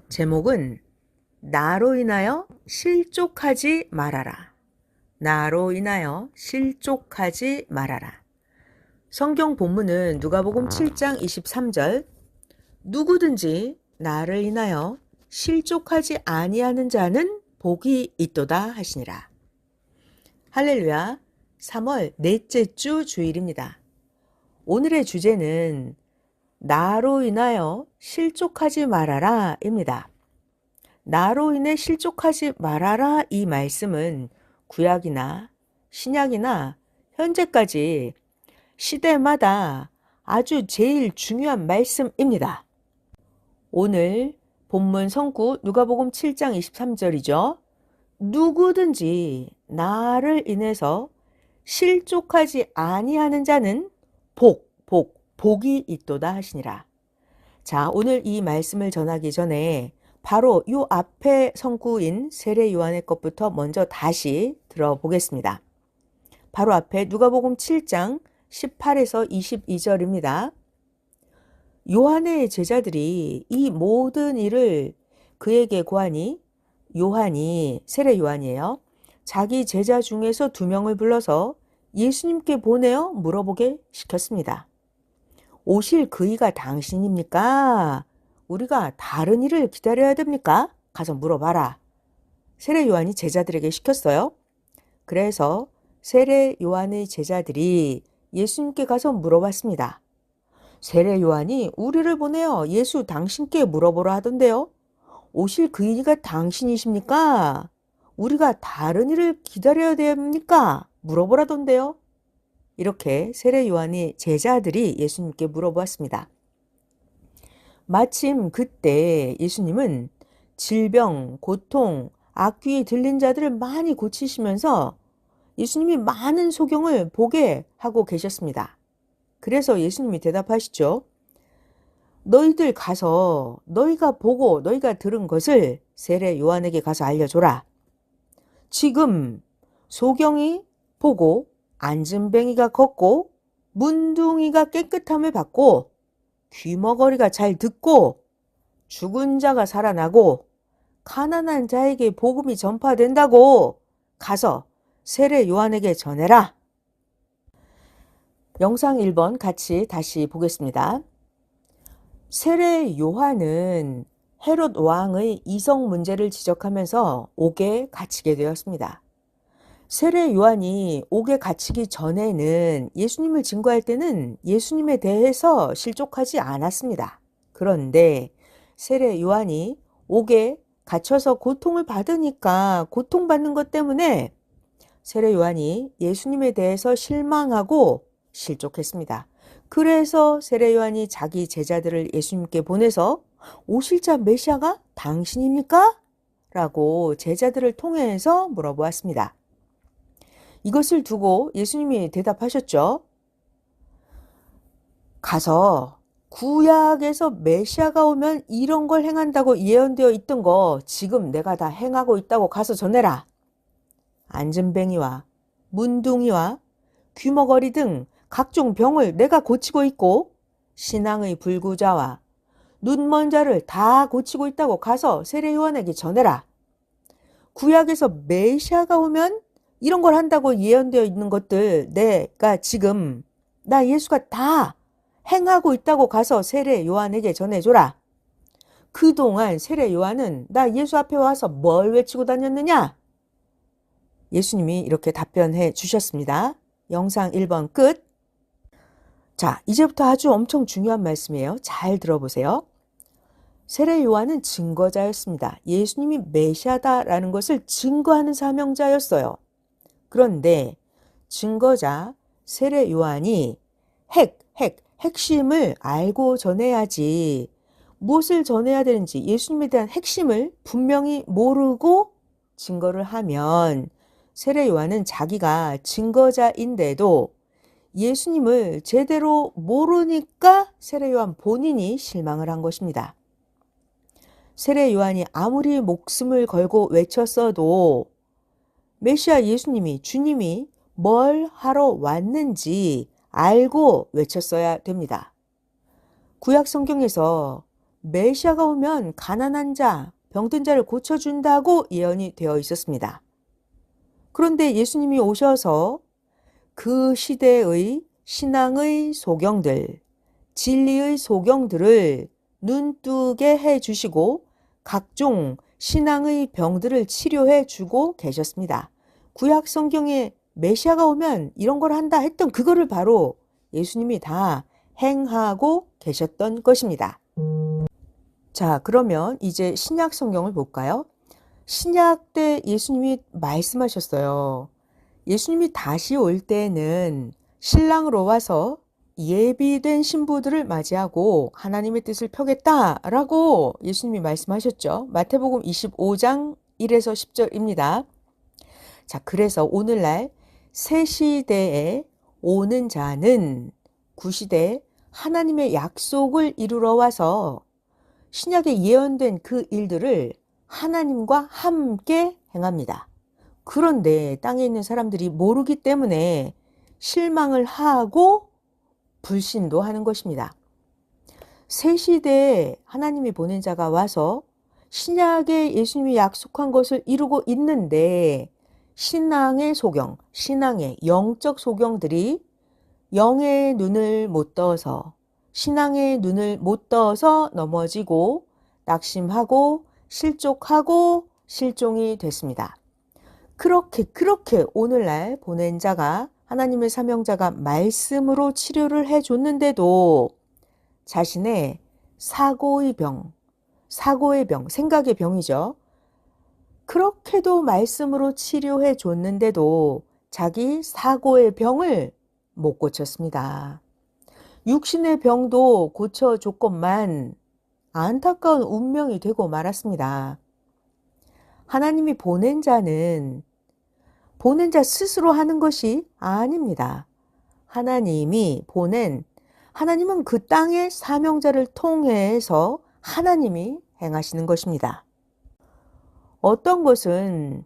제목은 나로 인하여 실족하지 말아라. 나로 인하여 실족하지 말아라. 성경 본문은 누가복음 7장 23절 누구든지 나를 인하여 실족하지 아니하는 자는 복이 있도다 하시니라. 할렐루야. 3월 넷째 주 주일입니다. 오늘의 주제는 나로 인하여 실족하지 말아라 입니다. 나로 인해 실족하지 말아라 이 말씀은 구약이나 신약이나 현재까지 시대마다 아주 제일 중요한 말씀입니다. 오늘 본문 성구 누가복음 7장 23절이죠. 누구든지 나를 인해서 실족하지 아니하는 자는 복이 있도다 하시니라. 자, 오늘 이 말씀을 전하기 전에 바로 요 앞에 성구인 세례 요한의 것부터 먼저 다시 들어보겠습니다. 바로 앞에 누가복음 7장 18에서 22절입니다. 요한의 제자들이 이 모든 일을 그에게 고하니 요한이 세례 요한이에요. 자기 제자 중에서 2명을 불러서 예수님께 보내어 물어보게 시켰습니다. 오실 그이가 당신입니까? 우리가 다른 일을 기다려야 됩니까? 가서 물어봐라. 세례 요한이 제자들에게 시켰어요. 그래서 세례 요한의 제자들이 예수님께 가서 물어봤습니다. 세례 요한이 우리를 보내어 예수 당신께 물어보라 하던데요. 오실 그이가 당신이십니까? 우리가 다른 일을 기다려야 됩니까? 물어보라던데요. 이렇게 세례 요한이 제자들이 예수님께 물어보았습니다. 마침 그때 예수님은 질병, 고통, 악귀에 들린 자들을 많이 고치시면서 예수님이 많은 소경을 보게 하고 계셨습니다. 그래서 예수님이 대답하시죠. 너희들 가서 너희가 보고 너희가 들은 것을 세례 요한에게 가서 알려줘라. 지금 소경이 보고 안진뱅이가 걷고 문둥이가 깨끗함을 받고 귀머거리가 잘 듣고 죽은 자가 살아나고 가난한 자에게 복음이 전파된다고 가서 세례 요한에게 전해라. 영상 1번 같이 다시 보겠습니다. 세례 요한은 헤롯 왕의 이성 문제를 지적하면서 옥에 갇히게 되었습니다. 세례 요한이 옥에 갇히기 전에는 예수님을 증거할 때는 예수님에 대해서 실족하지 않았습니다. 그런데 세례 요한이 옥에 갇혀서 고통을 받으니까 고통받는 것 때문에 세례 요한이 예수님에 대해서 실망하고 실족했습니다. 그래서 세례 요한이 자기 제자들을 예수님께 보내서 오실 자 메시아가 당신입니까? 라고 제자들을 통해서 물어보았습니다. 이것을 두고 예수님이 대답하셨죠. 가서 구약에서 메시아가 오면 이런 걸 행한다고 예언되어 있던 거 지금 내가 다 행하고 있다고 가서 전해라. 안진뱅이와 문둥이와 귀머거리 등 각종 병을 내가 고치고 있고 신앙의 불구자와 눈먼 자를 다 고치고 있다고 가서 세례 요한에게 전해라. 구약에서 메시아가 오면 이런 걸 한다고 예언되어 있는 것들 내가 지금 나 예수가 다 행하고 있다고 가서 세례 요한에게 전해줘라. 그동안 세례 요한은 나 예수 앞에 와서 뭘 외치고 다녔느냐? 예수님이 이렇게 답변해 주셨습니다. 영상 1번 끝. 자, 이제부터 아주 엄청 중요한 말씀이에요. 잘 들어보세요. 세례 요한은 증거자였습니다. 예수님이 메시아다라는 것을 증거하는 사명자였어요. 그런데 증거자 세례 요한이 핵심을 알고 전해야지 무엇을 전해야 되는지 예수님에 대한 핵심을 분명히 모르고 증거를 하면 세례 요한은 자기가 증거자인데도 예수님을 제대로 모르니까 세례 요한 본인이 실망을 한 것입니다. 세례 요한이 아무리 목숨을 걸고 외쳤어도 메시아 예수님이 주님이 뭘 하러 왔는지 알고 외쳤어야 됩니다. 구약 성경에서 메시아가 오면 가난한 자, 병든 자를 고쳐준다고 예언이 되어 있었습니다. 그런데 예수님이 오셔서 그 시대의 신앙의 소경들, 진리의 소경들을 눈뜨게 해주시고 각종 신앙의 병들을 치료해 주고 계셨습니다. 구약 성경에 메시아가 오면 이런 걸 한다 했던 그거를 바로 예수님이 다 행하고 계셨던 것입니다. 자, 그러면 이제 신약 성경을 볼까요? 신약 때 예수님이 말씀하셨어요. 예수님이 다시 올 때는 신랑으로 와서 예비된 신부들을 맞이하고 하나님의 뜻을 펴겠다라고 예수님이 말씀하셨죠. 마태복음 25장 1에서 10절입니다. 자, 그래서 오늘날 새 시대에 오는 자는 구시대 하나님의 약속을 이루러 와서 신약에 예언된 그 일들을 하나님과 함께 행합니다. 그런데 땅에 있는 사람들이 모르기 때문에 실망을 하고 불신도 하는 것입니다. 새 시대에 하나님이 보낸 자가 와서 신약에 예수님이 약속한 것을 이루고 있는데 신앙의 소경, 신앙의 영적 소경들이 영의 눈을 못 떠서 신앙의 눈을 못 떠서 넘어지고 낙심하고 실족하고 실종이 됐습니다. 그렇게 오늘날 보낸 자가 하나님의 사명자가 말씀으로 치료를 해줬는데도 자신의 사고의 병, 생각의 병이죠. 그렇게도 말씀으로 치료해 줬는데도 자기 사고의 병을 못 고쳤습니다. 육신의 병도 고쳐줬건만 안타까운 운명이 되고 말았습니다. 하나님이 보낸 자는 보낸 자 스스로 하는 것이 아닙니다. 하나님은 그 땅의 사명자를 통해서 하나님이 행하시는 것입니다. 어떤 것은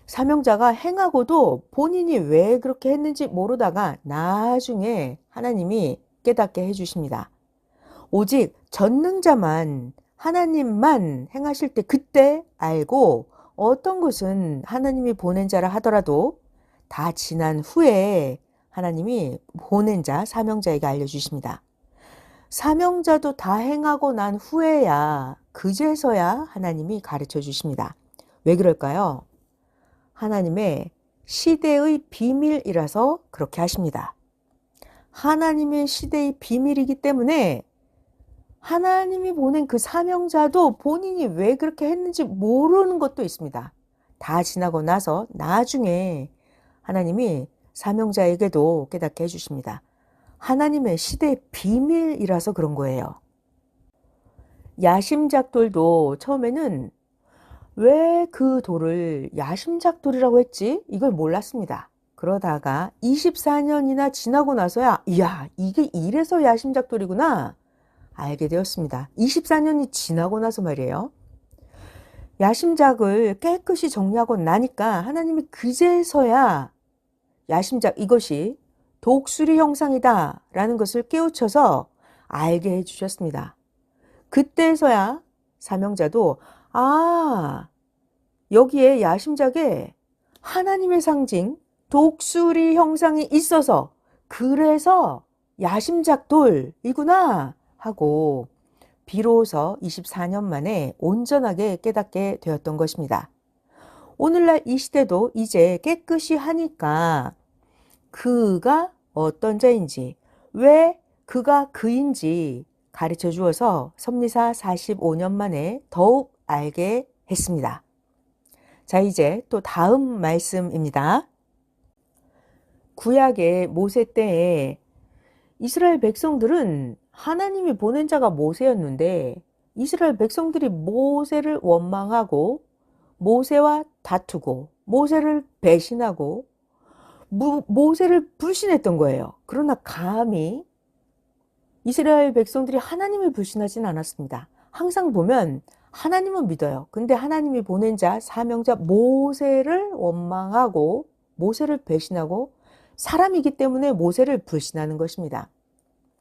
사명자가 행하고도 본인이 왜 그렇게 했는지 모르다가 나중에 하나님이 깨닫게 해주십니다. 오직 전능자만 하나님만 행하실 때 그때 알고 어떤 것은 하나님이 보낸 자라 하더라도 다 지난 후에 하나님이 보낸 자, 사명자에게 알려주십니다. 사명자도 다 행하고 난 후에야 그제서야 하나님이 가르쳐 주십니다. 왜 그럴까요? 하나님의 시대의 비밀이라서 그렇게 하십니다. 하나님의 시대의 비밀이기 때문에 하나님이 보낸 그 사명자도 본인이 왜 그렇게 했는지 모르는 것도 있습니다. 다 지나고 나서 나중에 하나님이 사명자에게도 깨닫게 해주십니다. 하나님의 시대의 비밀이라서 그런 거예요. 야심작돌도 처음에는 왜 그 돌을 야심작돌이라고 했지? 이걸 몰랐습니다. 그러다가 24년이나 지나고 나서야 이야, 이게 이래서 야심작돌이구나 알게 되었습니다. 24년이 지나고 나서 말이에요. 야심작을 깨끗이 정리하고 나니까 하나님이 그제서야 야심작 이것이 독수리 형상이다 라는 것을 깨우쳐서 알게 해주셨습니다. 그때서야 사명자도 여기에 야심작에 하나님의 상징 독수리 형상이 있어서 그래서 야심작돌이구나 하고 비로소 24년 만에 온전하게 깨닫게 되었던 것입니다. 오늘날 이 시대도 이제 깨끗이 하니까 그가 어떤 자인지, 왜 그가 그인지 가르쳐 주어서 섭리사 45년 만에 더욱 알게 했습니다. 자, 이제 또 다음 말씀입니다. 구약의 모세 때에 이스라엘 백성들은 하나님이 보낸 자가 모세였는데 이스라엘 백성들이 모세를 원망하고 모세와 다투고 모세를 배신하고 모세를 불신했던 거예요. 그러나 감히 이스라엘 백성들이 하나님을 불신하진 않았습니다. 항상 보면 하나님은 믿어요. 근데 하나님이 보낸 자, 사명자 모세를 원망하고 모세를 배신하고 사람이기 때문에 모세를 불신하는 것입니다.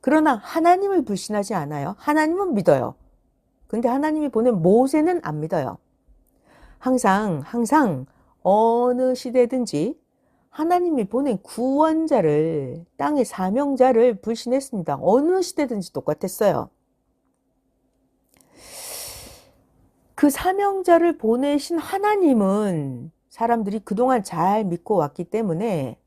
그러나 하나님을 불신하지 않아요. 하나님은 믿어요. 근데 하나님이 보낸 모세는 안 믿어요. 항상 어느 시대든지 하나님이 보낸 구원자를, 땅의 사명자를 불신했습니다. 어느 시대든지 똑같았어요. 그 사명자를 보내신 하나님은 사람들이 그동안 잘 믿고 왔기 때문에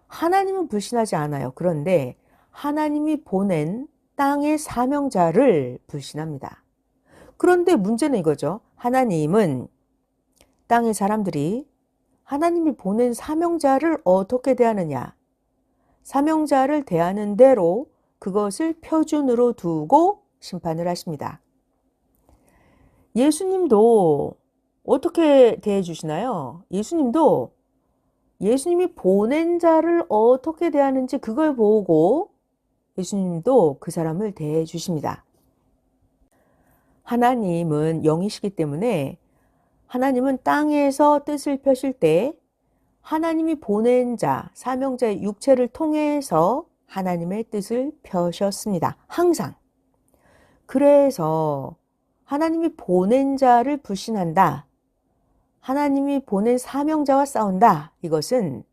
하나님은 불신하지 않아요. 그런데 하나님이 보낸 땅의 사명자를 불신합니다. 그런데 문제는 이거죠. 하나님은 땅의 사람들이 하나님이 보낸 사명자를 어떻게 대하느냐. 사명자를 대하는 대로 그것을 표준으로 두고 심판을 하십니다. 예수님도 어떻게 대해 주시나요? 예수님이 보낸 자를 어떻게 대하는지 그걸 보고 예수님도 그 사람을 대해 주십니다. 하나님은 영이시기 때문에 하나님은 땅에서 뜻을 펴실 때 하나님이 보낸 자, 사명자의 육체를 통해서 하나님의 뜻을 펴셨습니다. 항상. 그래서 하나님이 보낸 자를 불신한다. 하나님이 보낸 사명자와 싸운다. 이것은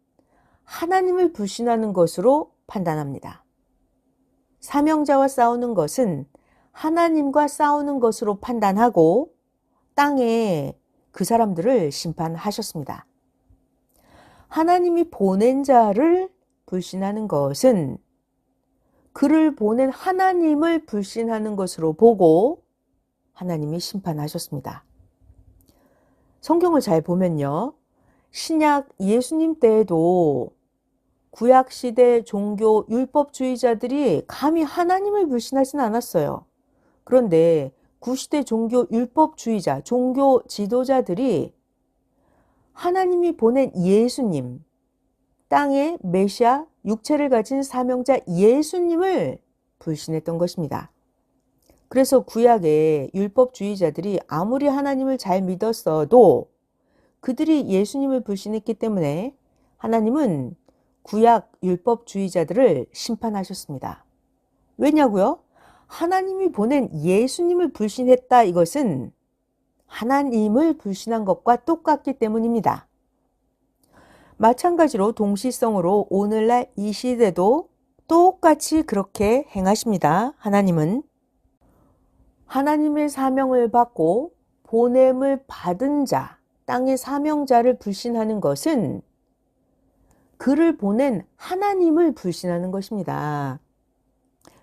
하나님을 불신하는 것으로 판단합니다. 사명자와 싸우는 것은 하나님과 싸우는 것으로 판단하고 땅에 그 사람들을 심판하셨습니다. 하나님이 보낸 자를 불신하는 것은 그를 보낸 하나님을 불신하는 것으로 보고 하나님이 심판하셨습니다. 성경을 잘 보면요. 신약 예수님 때에도 구약시대 종교 율법주의자들이 감히 하나님을 불신하진 않았어요. 그런데 구시대 종교 율법주의자, 종교 지도자들이 하나님이 보낸 예수님, 땅의 메시아, 육체를 가진 사명자 예수님을 불신했던 것입니다. 그래서 구약의 율법주의자들이 아무리 하나님을 잘 믿었어도 그들이 예수님을 불신했기 때문에 하나님은 구약 율법주의자들을 심판하셨습니다. 왜냐고요? 하나님이 보낸 예수님을 불신했다. 이것은 하나님을 불신한 것과 똑같기 때문입니다. 마찬가지로 동시성으로 오늘날 이 시대도 똑같이 그렇게 행하십니다. 하나님은 하나님의 사명을 받고 보냄을 받은 자, 땅의 사명자를 불신하는 것은 그를 보낸 하나님을 불신하는 것입니다.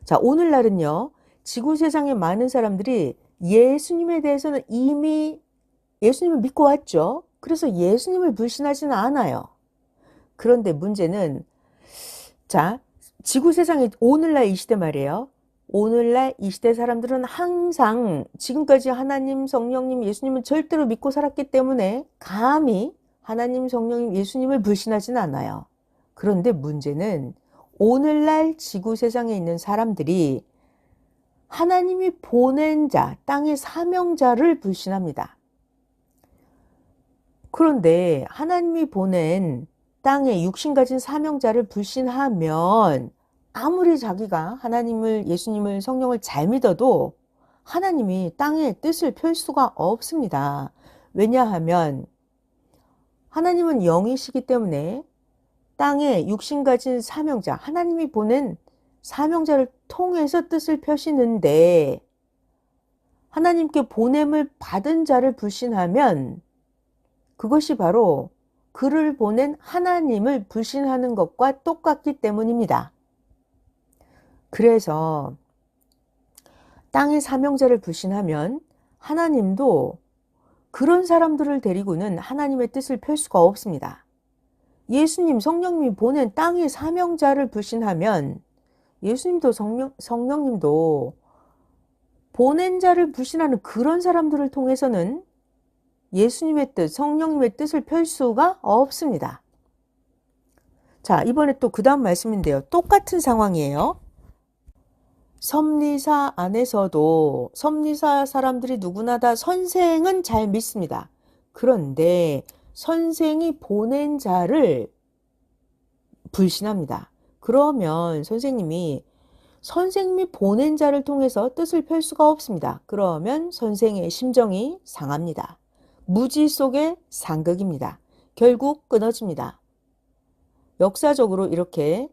자, 오늘날은요, 지구 세상의 많은 사람들이 예수님에 대해서는 이미 예수님을 믿고 왔죠. 그래서 예수님을 불신하지는 않아요. 그런데 문제는, 자, 지구 세상의 오늘날 이 시대 말이에요. 오늘날 이 시대 사람들은 항상 지금까지 하나님, 성령님, 예수님을 절대로 믿고 살았기 때문에 감히 하나님, 성령님, 예수님을 불신하지는 않아요. 그런데 문제는 오늘날 지구 세상에 있는 사람들이 하나님이 보낸 자, 땅의 사명자를 불신합니다. 그런데 하나님이 보낸 땅에 육신 가진 사명자를 불신하면 아무리 자기가 하나님을, 예수님을, 성령을 잘 믿어도 하나님이 땅에 뜻을 펼 수가 없습니다. 왜냐하면 하나님은 영이시기 때문에 땅에 육신 가진 사명자, 하나님이 보낸 사명자를 통해서 뜻을 펴시는데 하나님께 보냄을 받은 자를 불신하면 그것이 바로 그를 보낸 하나님을 불신하는 것과 똑같기 때문입니다. 그래서 땅의 사명자를 불신하면 하나님도 그런 사람들을 데리고는 하나님의 뜻을 펼 수가 없습니다. 예수님, 성령님이 보낸 땅의 사명자를 불신하면 예수님도 성령님도 보낸 자를 불신하는 그런 사람들을 통해서는 예수님의 뜻, 성령님의 뜻을 펼 수가 없습니다. 자, 이번에 또 그 다음 말씀인데요. 똑같은 상황이에요. 섭리사 안에서도 섭리사 사람들이 누구나 다 선생은 잘 믿습니다. 그런데 선생이 보낸 자를 불신합니다. 그러면 선생님이 선생님이 보낸 자를 통해서 뜻을 펼 수가 없습니다. 그러면 선생의 심정이 상합니다. 무지 속의 상극입니다. 결국 끊어집니다. 역사적으로 이렇게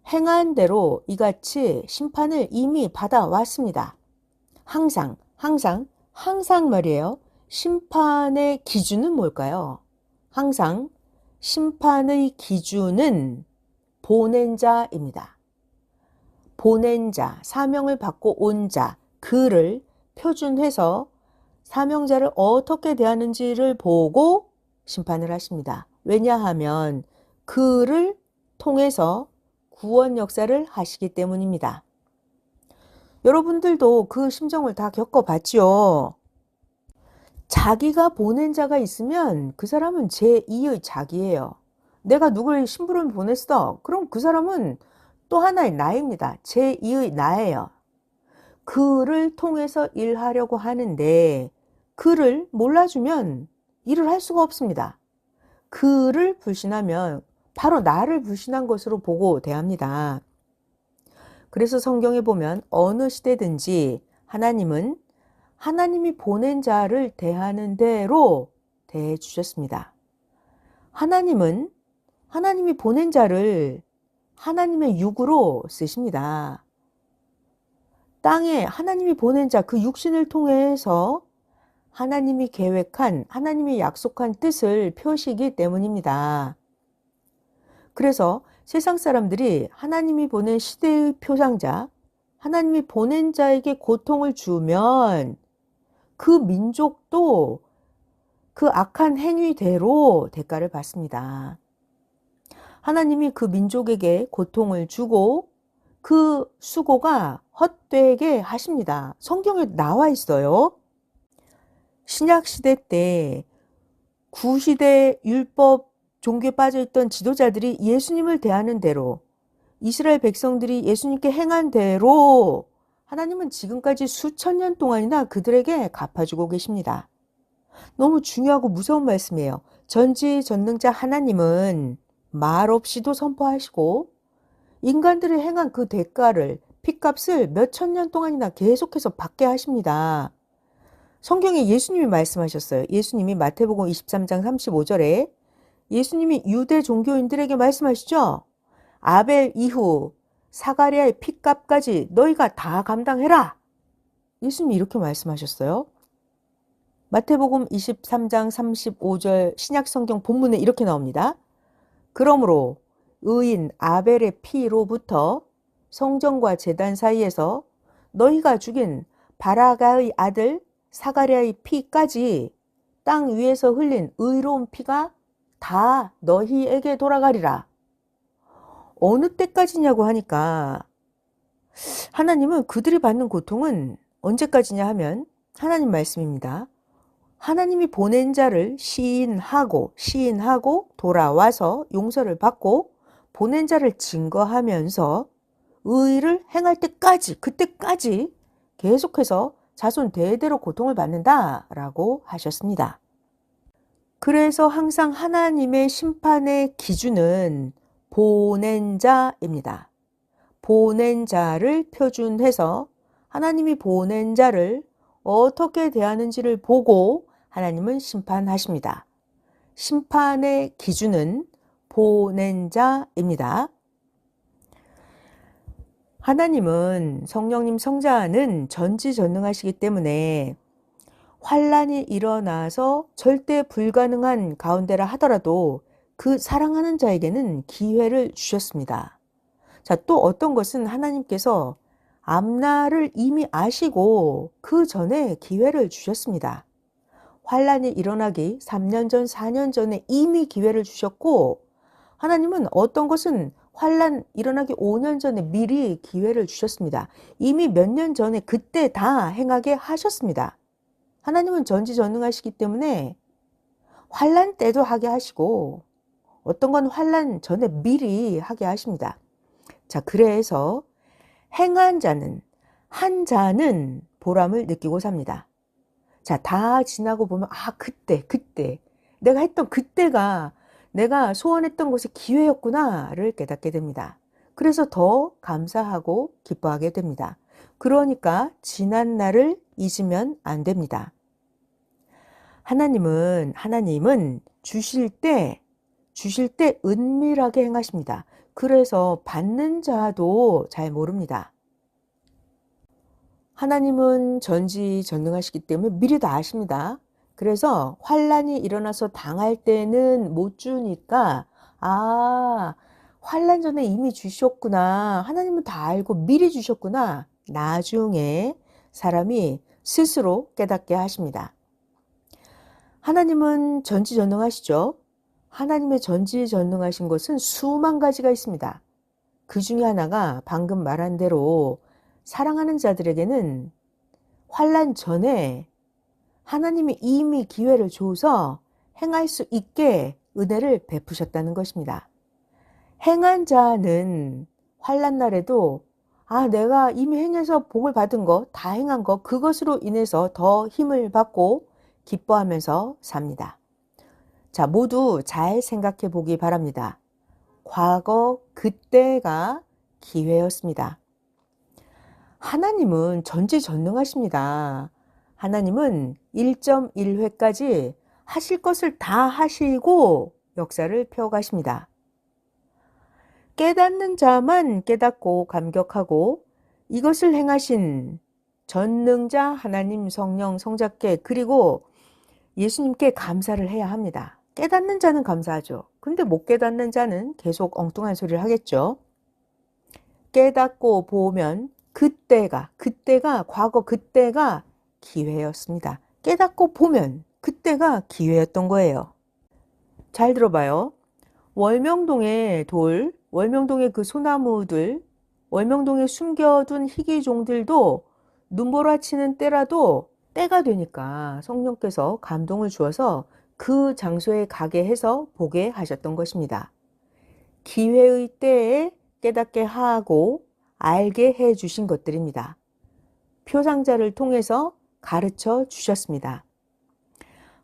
행한 대로 이같이 심판을 이미 받아왔습니다. 항상 말이에요. 심판의 기준은 뭘까요? 항상 심판의 기준은 보낸 자입니다. 보낸 자, 사명을 받고 온 자, 그를 표준해서 사명자를 어떻게 대하는지를 보고 심판을 하십니다. 왜냐하면 그를 통해서 구원 역사를 하시기 때문입니다. 여러분들도 그 심정을 다 겪어봤죠. 자기가 보낸 자가 있으면 그 사람은 제2의 자기예요. 내가 누굴 심부름 보냈어. 그럼 그 사람은 또 하나의 나입니다. 제2의 나예요. 그를 통해서 일하려고 하는데 그를 몰라주면 일을 할 수가 없습니다. 그를 불신하면 바로 나를 불신한 것으로 보고 대합니다. 그래서 성경에 보면 어느 시대든지 하나님은 하나님이 보낸 자를 대하는 대로 대해 주셨습니다. 하나님은 하나님이 보낸 자를 하나님의 육으로 쓰십니다. 땅에 하나님이 보낸 자, 그 육신을 통해서 하나님이 계획한, 하나님이 약속한 뜻을 펴시기 때문입니다. 그래서 세상 사람들이 하나님이 보낸 시대의 표상자, 하나님이 보낸 자에게 고통을 주면 그 민족도 그 악한 행위대로 대가를 받습니다. 하나님이 그 민족에게 고통을 주고 그 수고가 헛되게 하십니다. 성경에 나와 있어요. 신약시대 때 구시대 율법 종교에 빠져있던 지도자들이 예수님을 대하는 대로 이스라엘 백성들이 예수님께 행한 대로 하나님은 지금까지 수천 년 동안이나 그들에게 갚아주고 계십니다. 너무 중요하고 무서운 말씀이에요. 전지전능자 하나님은 말 없이도 선포하시고 인간들이 행한 그 대가를, 핏값을 몇천 년 동안이나 계속해서 받게 하십니다. 성경에 예수님이 말씀하셨어요. 예수님이 마태복음 23장 35절에 예수님이 유대 종교인들에게 말씀하시죠. 아벨 이후 사가랴의 핏값까지 너희가 다 감당해라. 예수님이 이렇게 말씀하셨어요. 마태복음 23장 35절 신약성경 본문에 이렇게 나옵니다. 그러므로 의인 아벨의 피로부터 성전과 제단 사이에서 너희가 죽인 바라가의 아들 사가랴의 피까지 땅 위에서 흘린 의로운 피가 다 너희에게 돌아가리라. 어느 때까지냐고 하니까 하나님은 그들이 받는 고통은 언제까지냐 하면 하나님 말씀입니다. 하나님이 보낸 자를 시인하고 돌아와서 용서를 받고 보낸 자를 증거하면서 의를 행할 때까지, 그때까지 계속해서 자손 대대로 고통을 받는다라고 하셨습니다. 그래서 항상 하나님의 심판의 기준은 보낸 자입니다. 보낸 자를 표준해서 하나님이 보낸 자를 어떻게 대하는지를 보고 하나님은 심판하십니다. 심판의 기준은 보낸 자입니다. 하나님은 성령님 성자는 전지전능하시기 때문에 환란이 일어나서 절대 불가능한 가운데라 하더라도 그 사랑하는 자에게는 기회를 주셨습니다. 자, 또 어떤 것은 하나님께서 앞날을 이미 아시고 그 전에 기회를 주셨습니다. 환란이 일어나기 3년 전, 4년 전에 이미 기회를 주셨고 하나님은 어떤 것은 환란 일어나기 5년 전에 미리 기회를 주셨습니다. 이미 몇 년 전에 그때 다 행하게 하셨습니다. 하나님은 전지전능하시기 때문에 환란 때도 하게 하시고 어떤 건 환란 전에 미리 하게 하십니다. 자, 그래서 행한 자는, 한 자는 보람을 느끼고 삽니다. 자, 다 지나고 보면 그때 내가 했던 그때가 내가 소원했던 것의 기회였구나를 깨닫게 됩니다. 그래서 더 감사하고 기뻐하게 됩니다. 그러니까 지난 날을 잊으면 안 됩니다. 하나님은 주실 때 은밀하게 행하십니다. 그래서 받는 자도 잘 모릅니다. 하나님은 전지전능하시기 때문에 미리 다 아십니다. 그래서 환란이 일어나서 당할 때는 못 주니까 환란 전에 이미 주셨구나. 하나님은 다 알고 미리 주셨구나. 나중에 사람이 스스로 깨닫게 하십니다. 하나님은 전지전능하시죠. 하나님의 전지전능하신 것은 수만 가지가 있습니다. 그 중에 하나가 방금 말한 대로 사랑하는 자들에게는 환란 전에 하나님이 이미 기회를 줘서 행할 수 있게 은혜를 베푸셨다는 것입니다. 행한 자는 환란 날에도 내가 이미 행해서 복을 받은 거, 다 행한 거, 그것으로 인해서 더 힘을 받고 기뻐하면서 삽니다. 자, 모두 잘 생각해 보기 바랍니다. 과거 그때가 기회였습니다. 하나님은 전지전능하십니다. 하나님은 1.1회까지 하실 것을 다 하시고 역사를 펴가십니다. 깨닫는 자만 깨닫고 감격하고 이것을 행하신 전능자 하나님, 성령, 성자께 그리고 예수님께 감사를 해야 합니다. 깨닫는 자는 감사하죠. 근데 못 깨닫는 자는 계속 엉뚱한 소리를 하겠죠. 깨닫고 보면 그때가 과거 그때가 기회였습니다. 깨닫고 보면 그때가 기회였던 거예요. 잘 들어봐요. 월명동의 돌, 월명동의 그 소나무들, 월명동에 숨겨둔 희귀종들도 눈보라치는 때라도 때가 되니까 성령께서 감동을 주어서 그 장소에 가게 해서 보게 하셨던 것입니다. 기회의 때에 깨닫게 하고 알게 해 주신 것들입니다. 표상자를 통해서 가르쳐 주셨습니다.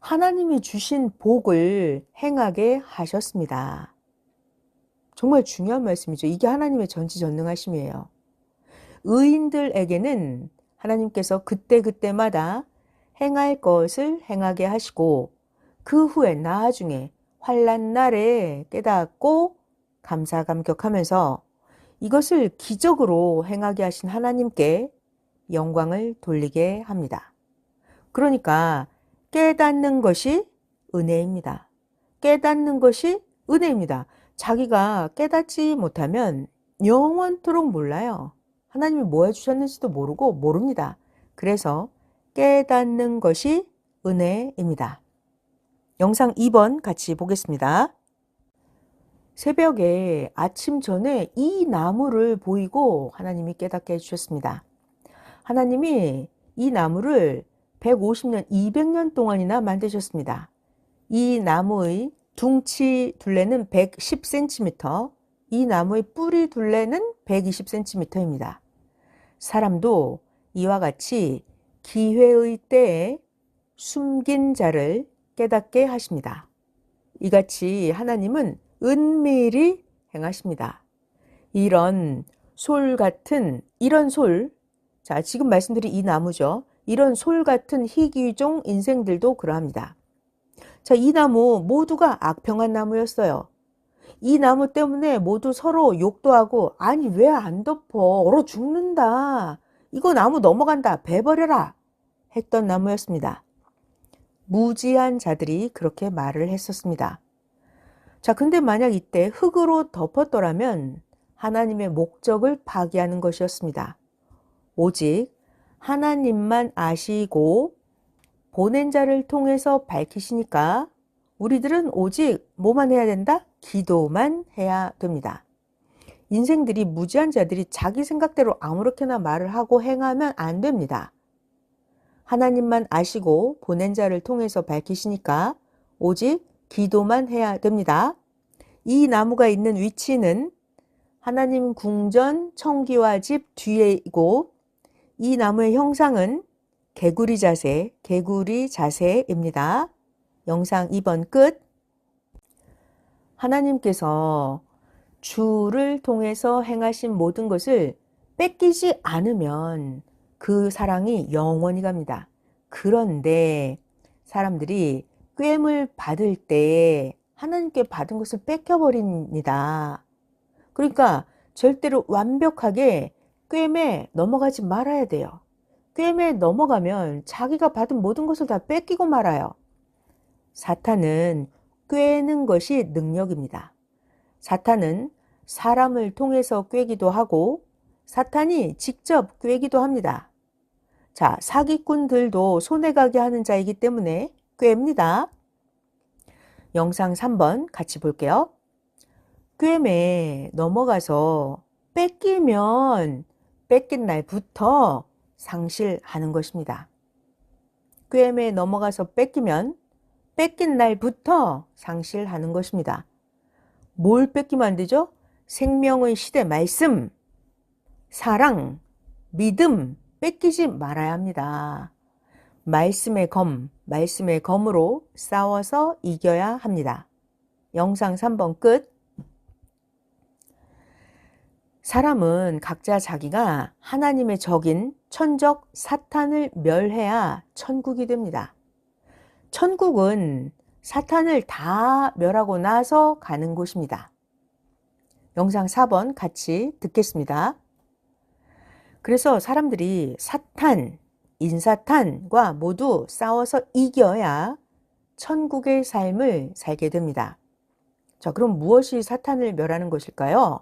하나님이 주신 복을 행하게 하셨습니다. 정말 중요한 말씀이죠. 이게 하나님의 전지전능하심이에요. 의인들에게는 하나님께서 그때그때마다 행할 것을 행하게 하시고 그 후에 나중에 환난 날에 깨닫고 감사 감격하면서 이것을 기적으로 행하게 하신 하나님께 영광을 돌리게 합니다. 그러니까 깨닫는 것이 은혜입니다. 깨닫는 것이 은혜입니다. 자기가 깨닫지 못하면 영원토록 몰라요. 하나님이 뭐 해주셨는지도 모릅니다. 그래서 깨닫는 것이 은혜입니다. 영상 2번 같이 보겠습니다. 새벽에 아침 전에 이 나무를 보이고 하나님이 깨닫게 해주셨습니다. 하나님이 이 나무를 150년, 200년 동안이나 만드셨습니다. 이 나무의 둥치 둘레는 110cm, 이 나무의 뿌리 둘레는 120cm입니다. 사람도 이와 같이 기회의 때에 숨긴 자를 깨닫게 하십니다. 이같이 하나님은 은밀히 행하십니다. 이런 자, 지금 말씀드린 이 나무죠. 이런 솔 같은 희귀종 인생들도 그러합니다. 자, 이 나무 모두가 악평한 나무였어요. 이 나무 때문에 모두 서로 욕도 하고 아니 왜 안 덮어? 얼어 죽는다. 이거 나무 넘어간다. 베버려라. 했던 나무였습니다. 무지한 자들이 그렇게 말을 했었습니다. 자, 근데 만약 이때 흙으로 덮었더라면 하나님의 목적을 파기하는 것이었습니다. 오직 하나님만 아시고 보낸 자를 통해서 밝히시니까 우리들은 오직 뭐만 해야 된다? 기도만 해야 됩니다. 인생들이 무지한 자들이 자기 생각대로 아무렇게나 말을 하고 행하면 안 됩니다. 하나님만 아시고 보낸 자를 통해서 밝히시니까 오직 기도만 해야 됩니다. 이 나무가 있는 위치는 하나님 궁전 청기와 집 뒤에이고 이 나무의 형상은 개구리 자세입니다. 영상 2번 끝. 하나님께서 주를 통해서 행하신 모든 것을 뺏기지 않으면 그 사랑이 영원히 갑니다. 그런데 사람들이 꾀임을 받을 때 하나님께 받은 것을 뺏겨버립니다. 그러니까 절대로 완벽하게 꾀임에 넘어가지 말아야 돼요. 꾀임에 넘어가면 자기가 받은 모든 것을 다 뺏기고 말아요. 사탄은 꾀는 것이 능력입니다. 사탄은 사람을 통해서 꾀기도 하고 사탄이 직접 꾀기도 합니다. 자, 사기꾼들도 손해가게 하는 자이기 때문에 꾀입니다. 영상 3번 같이 볼게요. 꾀임에 넘어가서 뺏기면 뺏긴 날부터 상실하는 것입니다. 꾀임에 넘어가서 뺏기면 뺏긴 날부터 상실하는 것입니다. 뭘 뺏기면 안 되죠? 생명의 시대 말씀, 사랑, 믿음 뺏기지 말아야 합니다. 말씀의 검으로 싸워서 이겨야 합니다. 영상 3번 끝. 사람은 각자 자기가 하나님의 적인 천적 사탄을 멸해야 천국이 됩니다. 천국은 사탄을 다 멸하고 나서 가는 곳입니다. 영상 4번 같이 듣겠습니다. 그래서 사람들이 사탄, 인사탄과 모두 싸워서 이겨야 천국의 삶을 살게 됩니다. 자, 그럼 무엇이 사탄을 멸하는 것일까요?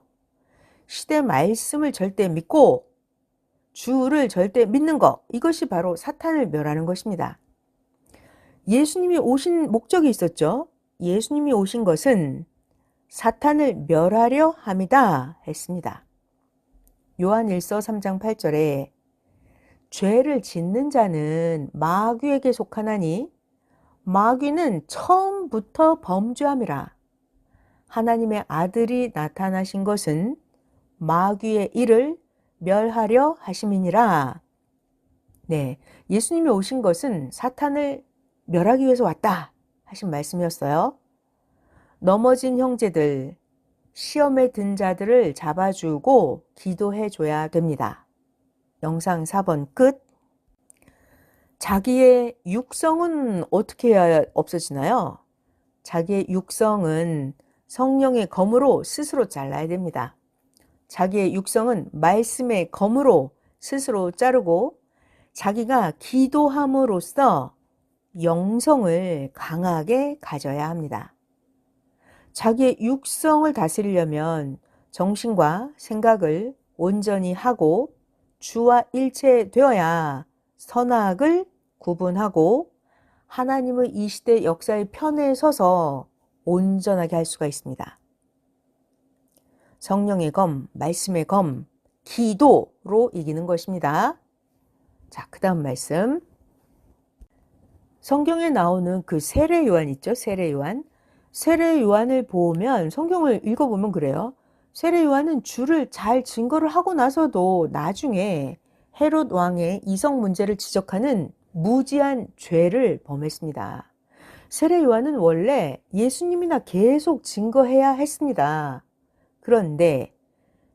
시대 말씀을 절대 믿고 주를 절대 믿는 것, 이것이 바로 사탄을 멸하는 것입니다. 예수님이 오신 목적이 있었죠. 예수님이 오신 것은 사탄을 멸하려 함이다 했습니다. 요한일서 3장 8절에 죄를 짓는 자는 마귀에게 속하나니 마귀는 처음부터 범죄함이라. 하나님의 아들이 나타나신 것은 마귀의 일을 멸하려 하심이니라. 네, 예수님이 오신 것은 사탄을 멸하기 위해서 왔다 하신 말씀이었어요. 넘어진 형제들, 시험에 든 자들을 잡아주고 기도해 줘야 됩니다. 영상 4번 끝. 자기의 육성은 어떻게 해야 없어지나요? 자기의 육성은 성령의 검으로 스스로 잘라야 됩니다. 자기의 육성은 말씀의 검으로 스스로 자르고 자기가 기도함으로써 영성을 강하게 가져야 합니다. 자기의 육성을 다스리려면 정신과 생각을 온전히 하고 주와 일체되어야 선악을 구분하고 하나님의 이 시대 역사의 편에 서서 온전하게 할 수가 있습니다. 성령의 검, 말씀의 검, 기도로 이기는 것입니다. 자, 그 다음 말씀. 성경에 나오는 그 세례 요한 있죠? 세례 요한. 세례 요한을 보면 성경을 읽어보면 그래요. 세례 요한은 주를 잘 증거를 하고 나서도 나중에 헤롯 왕의 이성 문제를 지적하는 무지한 죄를 범했습니다. 세례 요한은 원래 예수님이나 계속 증거해야 했습니다. 그런데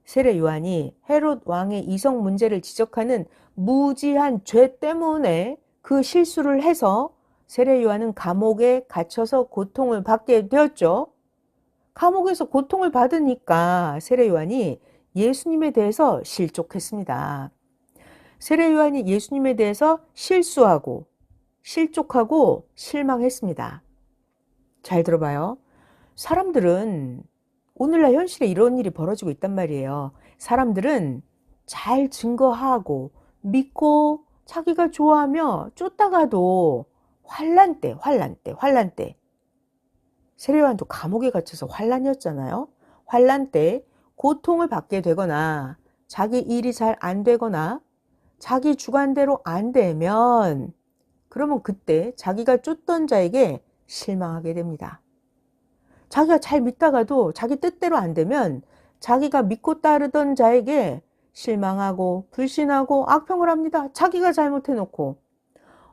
세례 요한이 헤롯 왕의 이성 문제를 지적하는 무지한 죄 때문에 그 실수를 해서 세례 요한은 감옥에 갇혀서 고통을 받게 되었죠. 감옥에서 고통을 받으니까 세례 요한이 예수님에 대해서 실족했습니다. 세례 요한이 예수님에 대해서 실수하고 실족하고 실망했습니다. 잘 들어봐요. 사람들은 오늘날 현실에 이런 일이 벌어지고 있단 말이에요. 사람들은 잘 증거하고 믿고 자기가 좋아하며 쫓다가도 환란 때. 세례 요한도 감옥에 갇혀서 환란이었잖아요. 환란 때 고통을 받게 되거나 자기 일이 잘 안 되거나 자기 주관대로 안 되면 그러면 그때 자기가 쫓던 자에게 실망하게 됩니다. 자기가 잘 믿다가도 자기 뜻대로 안 되면 자기가 믿고 따르던 자에게 실망하고 불신하고 악평을 합니다. 자기가 잘못해놓고.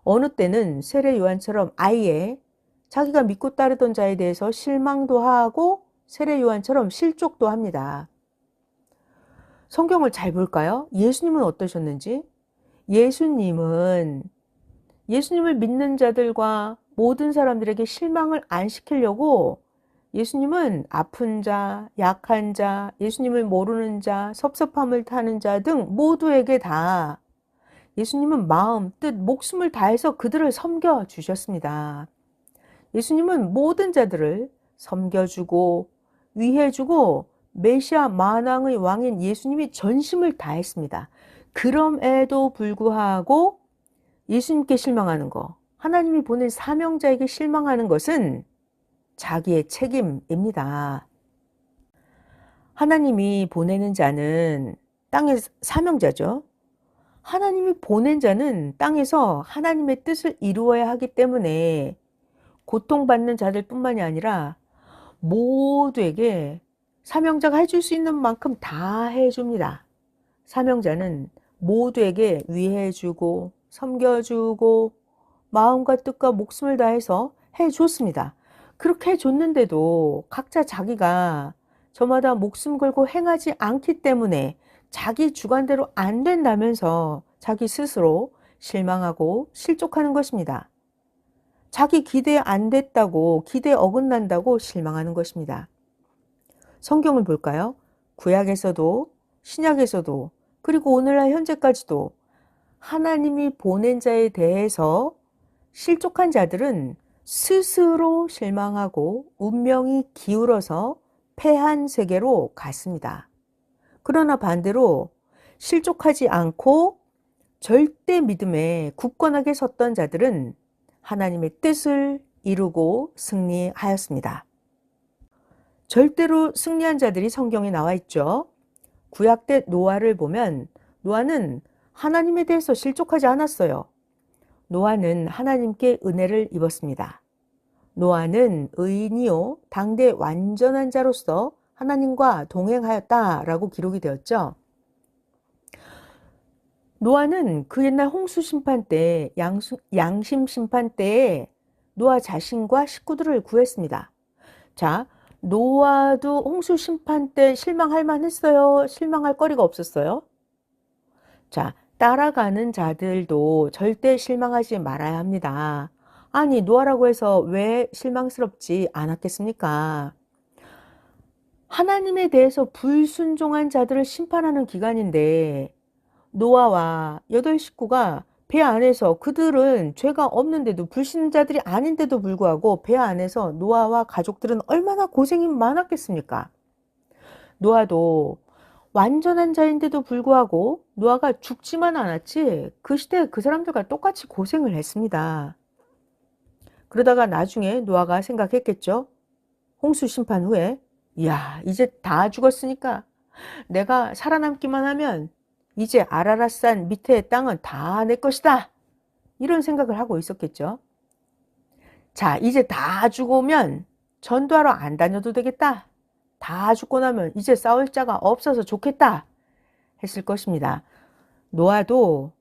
어느 때는 세례 요한처럼 아예 자기가 믿고 따르던 자에 대해서 실망도 하고 세례 요한처럼 실족도 합니다. 성경을 잘 볼까요? 예수님은 어떠셨는지? 예수님을 믿는 자들과 모든 사람들에게 실망을 안 시키려고 예수님은 아픈 자, 약한 자, 예수님을 모르는 자, 섭섭함을 타는 자 등 모두에게 다 예수님은 마음, 뜻, 목숨을 다해서 그들을 섬겨주셨습니다. 예수님은 모든 자들을 섬겨주고 위해주고 메시아 만왕의 왕인 예수님이 전심을 다했습니다. 그럼에도 불구하고 예수님께 실망하는 거, 하나님이 보낸 사명자에게 실망하는 것은 자기의 책임입니다. 하나님이 보내는 자는 땅의 사명자죠. 하나님이 보낸 자는 땅에서 하나님의 뜻을 이루어야 하기 때문에 고통받는 자들 뿐만이 아니라 모두에게 사명자가 해줄 수 있는 만큼 다 해줍니다. 사명자는 모두에게 위해주고 섬겨주고 마음과 뜻과 목숨을 다해서 해줬습니다. 그렇게 해줬는데도 각자 자기가 저마다 목숨 걸고 행하지 않기 때문에 자기 주관대로 안 된다면서 자기 스스로 실망하고 실족하는 것입니다. 자기 기대에 안 됐다고, 기대에 어긋난다고 실망하는 것입니다. 성경을 볼까요? 구약에서도 신약에서도 그리고 오늘날 현재까지도 하나님이 보낸 자에 대해서 실족한 자들은 스스로 실망하고 운명이 기울어서 패한 세계로 갔습니다. 그러나 반대로 실족하지 않고 절대 믿음에 굳건하게 섰던 자들은 하나님의 뜻을 이루고 승리하였습니다. 절대로 승리한 자들이 성경에 나와 있죠. 구약 때 노아를 보면 노아는 하나님에 대해서 실족하지 않았어요. 노아는 하나님께 은혜를 입었습니다. 노아는 의인이요 당대 완전한 자로서 하나님과 동행하였다라고 기록이 되었죠. 노아는 그 옛날 홍수 심판 때 양심 심판 때에 노아 자신과 식구들을 구했습니다. 자, 노아도 홍수 심판 때 실망할 만했어요? 실망할 거리가 없었어요? 자, 따라가는 자들도 절대 실망하지 말아야 합니다. 아니, 노아라고 해서 왜 실망스럽지 않았겠습니까? 하나님에 대해서 불순종한 자들을 심판하는 기간인데 노아와 8식구가 배 안에서 그들은 죄가 없는데도 불신자들이 아닌데도 불구하고 배 안에서 노아와 가족들은 얼마나 고생이 많았겠습니까? 노아도 완전한 자인데도 불구하고 노아가 죽지만 않았지 그 시대에 그 사람들과 똑같이 고생을 했습니다. 그러다가 나중에 노아가 생각했겠죠. 홍수 심판 후에 이야 이제 다 죽었으니까 내가 살아남기만 하면 이제 아라랏산 밑에 땅은 다 내 것이다. 이런 생각을 하고 있었겠죠. 자, 이제 다 죽으면 전도하러 안 다녀도 되겠다. 다 죽고 나면 이제 싸울 자가 없어서 좋겠다. 했을 것입니다. 노아도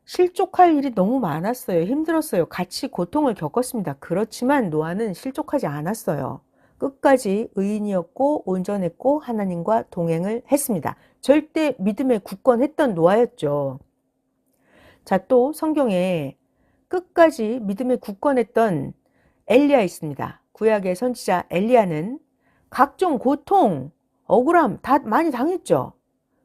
실족할 일이 너무 많았어요. 힘들었어요. 같이 고통을 겪었습니다. 그렇지만 노아는 실족하지 않았어요. 끝까지 의인이었고 온전했고 하나님과 동행을 했습니다. 절대 믿음에 굳건했던 노아였죠. 자, 또 성경에 끝까지 믿음에 굳건했던 엘리야 있습니다. 구약의 선지자 엘리야는 각종 고통, 억울함 다 많이 당했죠.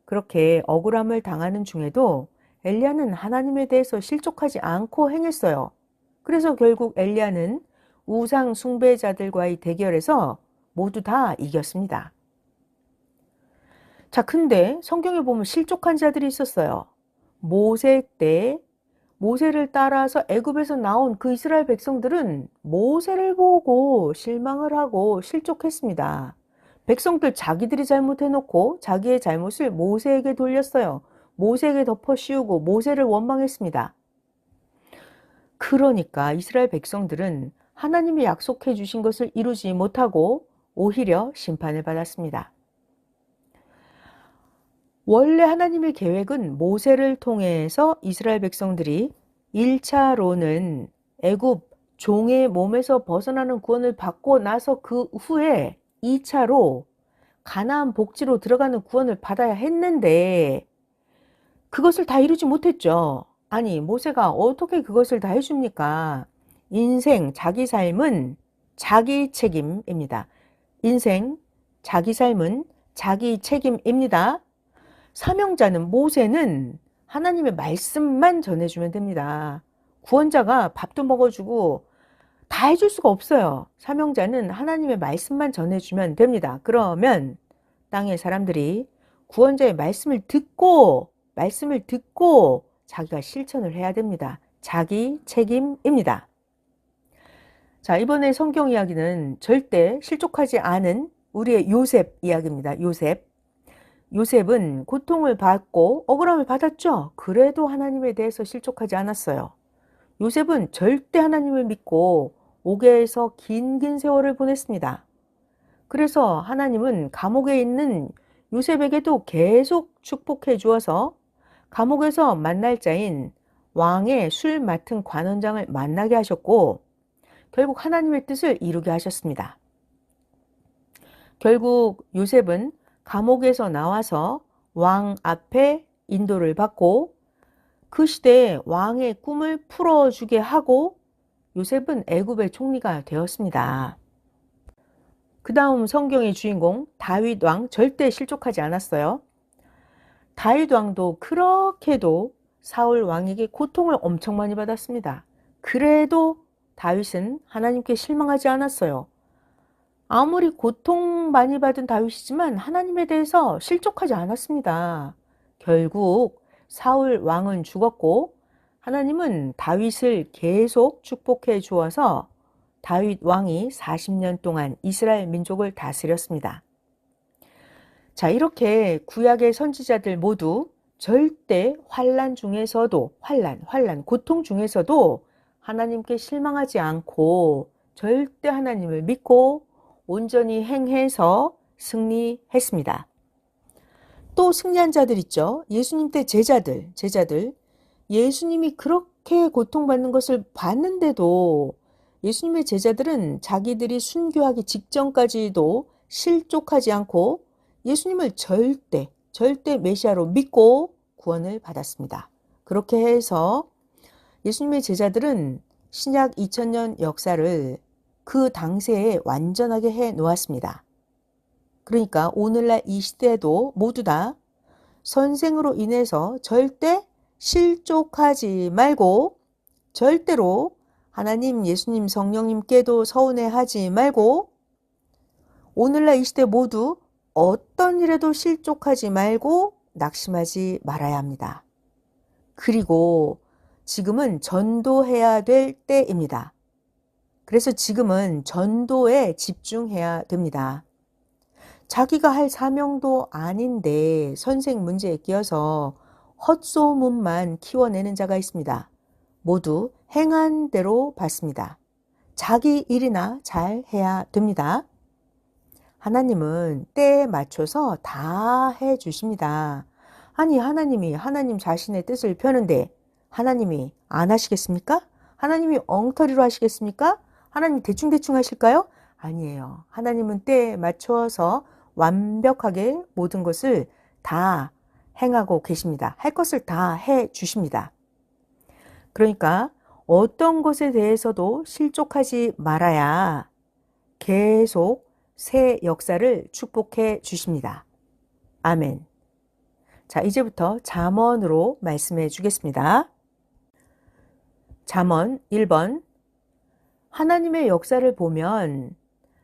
그렇게 억울함을 당하는 중에도 엘리야는 하나님에 대해서 실족하지 않고 행했어요. 그래서 결국 엘리야는 우상 숭배자들과의 대결에서 모두 다 이겼습니다. 자, 근데 성경에 보면 실족한 자들이 있었어요. 모세 때 모세를 따라서 애굽에서 나온 그 이스라엘 백성들은 모세를 보고 실망을 하고 실족했습니다. 백성들 자기들이 잘못해놓고 자기의 잘못을 모세에게 돌렸어요. 모세에게 덮어 씌우고 모세를 원망했습니다. 그러니까 이스라엘 백성들은 하나님이 약속해 주신 것을 이루지 못하고 오히려 심판을 받았습니다. 원래 하나님의 계획은 모세를 통해서 이스라엘 백성들이 1차로는 애굽 종의 몸에서 벗어나는 구원을 받고 나서 그 후에 2차로 가나안 복지로 들어가는 구원을 받아야 했는데 그것을 다 이루지 못했죠. 아니, 모세가 어떻게 그것을 다 해줍니까? 인생, 자기 삶은 자기 책임입니다. 인생, 자기 삶은 자기 책임입니다. 사명자는 모세는 하나님의 말씀만 전해주면 됩니다. 구원자가 밥도 먹어주고 다 해줄 수가 없어요. 사명자는 하나님의 말씀만 전해주면 됩니다. 그러면 땅의 사람들이 구원자의 말씀을 듣고 자기가 실천을 해야 됩니다. 자기 책임입니다. 자, 이번에 성경 이야기는 절대 실족하지 않은 우리의 요셉 이야기입니다. 요셉은 고통을 받고 억울함을 받았죠. 그래도 하나님에 대해서 실족하지 않았어요. 요셉은 절대 하나님을 믿고 옥에서 긴 세월을 보냈습니다. 그래서 하나님은 감옥에 있는 요셉에게도 계속 축복해 주어서 감옥에서 만날 자인 왕의 술 맡은 관원장을 만나게 하셨고 결국 하나님의 뜻을 이루게 하셨습니다. 결국 요셉은 감옥에서 나와서 왕 앞에 인도를 받고 그 시대에 왕의 꿈을 풀어주게 하고 요셉은 애굽의 총리가 되었습니다. 그 다음 성경의 주인공 다윗 왕 절대 실족하지 않았어요. 다윗 왕도 그렇게도 사울 왕에게 고통을 엄청 많이 받았습니다. 그래도 다윗은 하나님께 실망하지 않았어요. 아무리 고통 많이 받은 다윗이지만 하나님에 대해서 실족하지 않았습니다. 결국 사울 왕은 죽었고 하나님은 다윗을 계속 축복해 주어서 다윗 왕이 40년 동안 이스라엘 민족을 다스렸습니다. 자, 이렇게 구약의 선지자들 모두 절대 환난 중에서도 고통 중에서도 하나님께 실망하지 않고 절대 하나님을 믿고 온전히 행해서 승리했습니다. 또 승리한 자들 있죠. 예수님 때 제자들. 예수님이 그렇게 고통받는 것을 봤는데도 예수님의 제자들은 자기들이 순교하기 직전까지도 실족하지 않고 예수님을 절대 메시아로 믿고 구원을 받았습니다. 그렇게 해서 예수님의 제자들은 신약 2000년 역사를 그 당시에 완전하게 해 놓았습니다. 그러니까 오늘날 이 시대에도 모두 다 선생으로 인해서 절대 실족하지 말고 절대로 하나님, 예수님, 성령님께도 서운해하지 말고 오늘날 이 시대 모두 어떤 일에도 실족하지 말고 낙심하지 말아야 합니다. 그리고 지금은 전도해야 될 때입니다. 그래서 지금은 전도에 집중해야 됩니다. 자기가 할 사명도 아닌데 선생 문제에 끼어서 헛소문만 키워내는 자가 있습니다. 모두 행한 대로 받습니다. 자기 일이나 잘 해야 됩니다. 하나님은 때에 맞춰서 다 해주십니다. 아니, 하나님 자신의 뜻을 펴는데 하나님이 안 하시겠습니까? 하나님이 엉터리로 하시겠습니까? 하나님 대충 하실까요? 아니에요. 하나님은 때에 맞춰서 완벽하게 모든 것을 다 행하고 계십니다. 할 것을 다 해 주십니다. 그러니까 어떤 것에 대해서도 실족하지 말아야 계속 새 역사를 축복해 주십니다. 아멘. 자, 이제부터 잠언으로 말씀해 주겠습니다. 잠언 1번. 하나님의 역사를 보면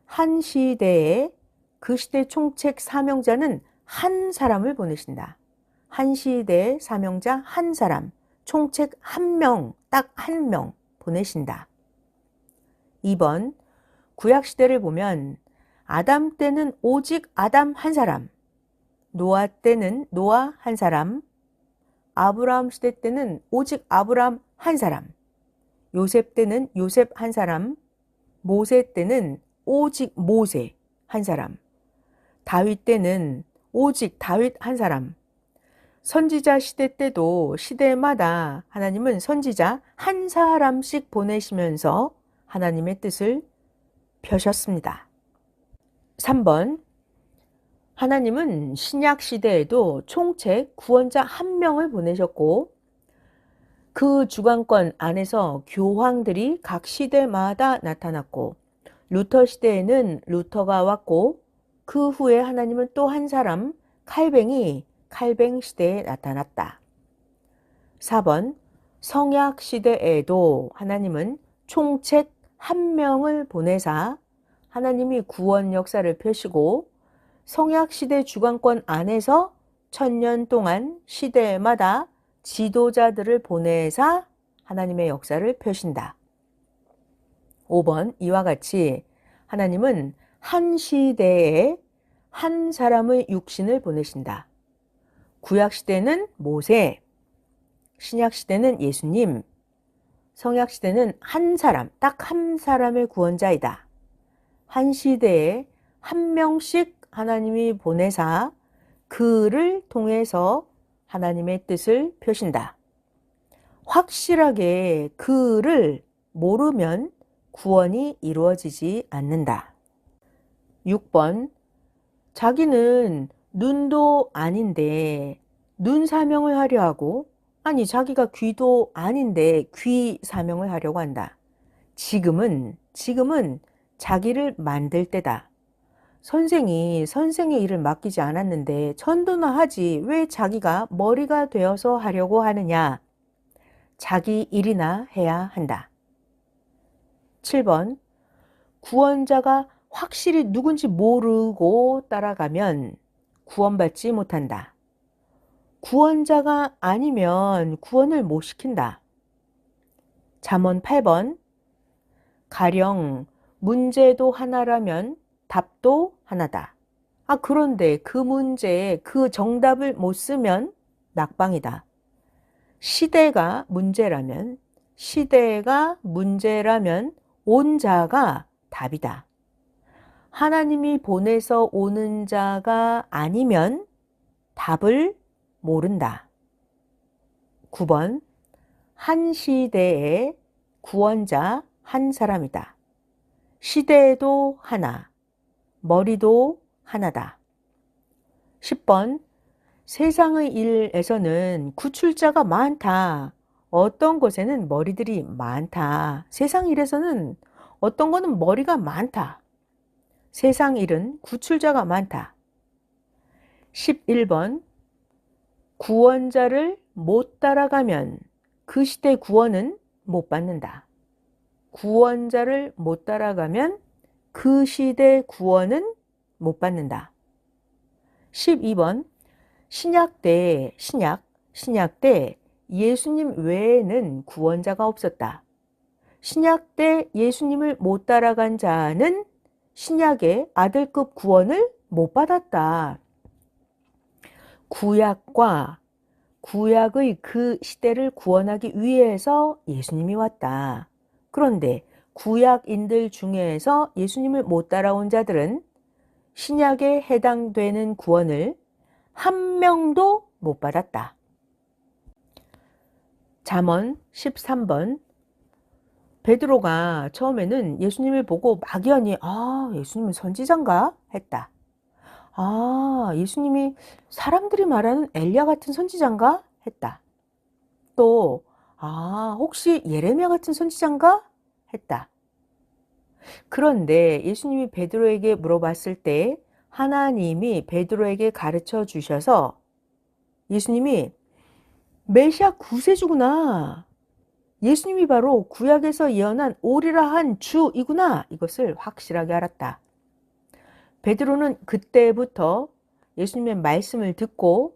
한 시대에 그 시대 총책 사명자는 한 사람을 보내신다. 한 시대의 사명자 한 사람, 총책 한 명, 딱 한 명 보내신다. 2번. 구약 시대를 보면 아담 때는 오직 아담 한 사람, 노아 때는 노아 한 사람, 아브라함 시대 때는 오직 아브라함 한 사람, 요셉 때는 요셉 한 사람, 모세 때는 오직 모세 한 사람, 다윗 때는 오직 다윗 한 사람, 선지자 시대 때도 시대마다 하나님은 선지자 한 사람씩 보내시면서 하나님의 뜻을 펴셨습니다. 3번. 하나님은 신약 시대에도 총책 구원자 한 명을 보내셨고 그 주관권 안에서 교황들이 각 시대마다 나타났고 루터 시대에는 루터가 왔고 그 후에 하나님은 또 한 사람 칼뱅이 칼뱅 시대에 나타났다. 4번. 성약 시대에도 하나님은 총책 한 명을 보내사 하나님이 구원 역사를 펴시고 성약 시대 주관권 안에서 1000년 동안 시대마다 지도자들을 보내사 하나님의 역사를 펴신다. 5번. 이와 같이 하나님은 한 시대에 한 사람의 육신을 보내신다. 구약 시대는 모세, 신약 시대는 예수님, 성약 시대는 한 사람, 딱 한 사람의 구원자이다. 한 시대에 한 명씩 하나님이 보내사 그를 통해서 하나님의 뜻을 펴신다. 확실하게 그를 모르면 구원이 이루어지지 않는다. 6번. 자기는 눈도 아닌데 눈 사명을 하려 하고 아니 자기가 귀도 아닌데 귀 사명을 하려고 한다. 지금은 자기를 만들 때다. 선생이 선생의 일을 맡기지 않았는데 전도나 하지 왜 자기가 머리가 되어서 하려고 하느냐. 자기 일이나 해야 한다. 7번. 구원자가 확실히 누군지 모르고 따라가면 구원받지 못한다. 구원자가 아니면 구원을 못 시킨다. 잠언 8번. 가령 문제도 하나라면 답도 하나다. 그런데 그 문제에 그 정답을 못 쓰면 낙방이다. 시대가 문제라면 온 자가 답이다. 하나님이 보내서 오는 자가 아니면 답을 모른다. 9번. 한 시대에 구원자 한 사람이다. 시대도 하나, 머리도 하나다. 10번. 세상의 일에서는 구출자가 많다. 어떤 곳에는 머리들이 많다. 세상 일에서는 어떤 거는 머리가 많다. 세상 일은 구출자가 많다. 11번. 구원자를 못 따라가면 그 시대 구원은 못 받는다. 구원자를 못 따라가면 그 시대 구원은 못 받는다. 12번. 신약 때 예수님 외에는 구원자가 없었다. 신약 때 예수님을 못 따라간 자는 신약의 아들급 구원을 못 받았다. 구약의 그 시대를 구원하기 위해서 예수님이 왔다. 그런데 구약인들 중에서 예수님을 못 따라온 자들은 신약에 해당되는 구원을 한 명도 못 받았다. 잠언 13번. 베드로가 처음에는 예수님을 보고 막연히 예수님은 선지자인가 했다. 예수님이 사람들이 말하는 엘리야 같은 선지자인가 했다. 또 혹시 예레미야 같은 선지자인가 했다. 그런데 예수님이 베드로에게 물어봤을 때 하나님이 베드로에게 가르쳐 주셔서 예수님이 메시아 구세주구나. 예수님이 바로 구약에서 예언한 오리라 한 주이구나. 이것을 확실하게 알았다. 베드로는 그때부터 예수님의 말씀을 듣고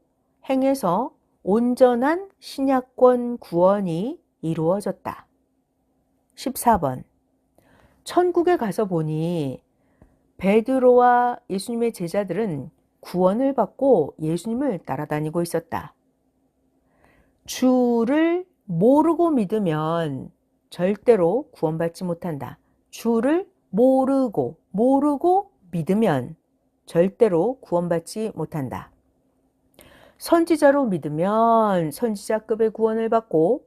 행해서 온전한 신약권 구원이 이루어졌다. 14번. 천국에 가서 보니 베드로와 예수님의 제자들은 구원을 받고 예수님을 따라다니고 있었다. 주를 모르고 믿으면 절대로 구원받지 못한다. 주를 모르고 믿으면 절대로 구원받지 못한다. 선지자로 믿으면 선지자급의 구원을 받고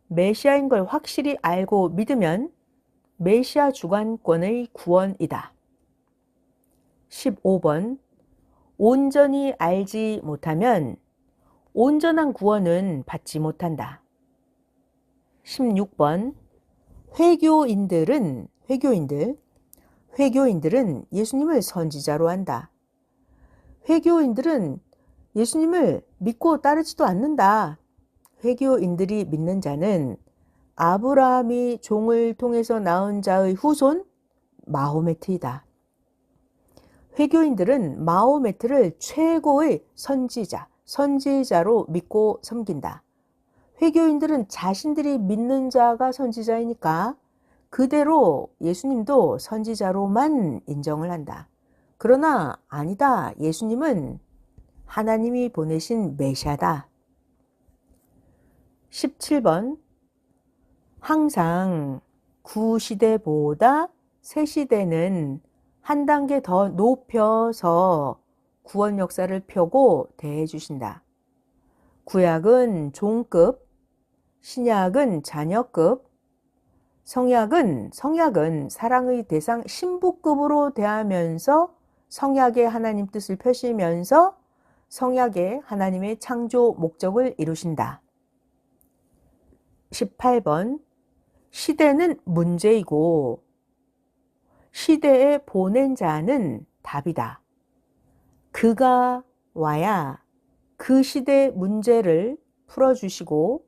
메시아인 걸 확실히 알고 믿으면 메시아 주관권의 구원이다. 15번 온전히 알지 못하면 온전한 구원은 받지 못한다. 16번 회교인들은 예수님을 선지자로 한다. 회교인들은 예수님을 믿고 따르지도 않는다. 회교인들이 믿는 자는 아브라함이 종을 통해서 낳은 자의 후손 마호메트이다. 회교인들은 마호메트를 최고의 선지자로 믿고 섬긴다. 회교인들은 자신들이 믿는 자가 선지자이니까 그대로 예수님도 선지자로만 인정을 한다. 그러나 아니다. 예수님은 하나님이 보내신 메시아다. 17번 항상 구시대보다 새시대는 한 단계 더 높여서 구원 역사를 펴고 대해 주신다. 구약은 종급, 신약은 자녀급, 성약은 사랑의 대상 신부급으로 대하면서 성약의 하나님 뜻을 펴시면서 성약의 하나님의 창조 목적을 이루신다. 18번 시대는 문제이고 시대에 보낸 자는 답이다. 그가 와야 그 시대의 문제를 풀어주시고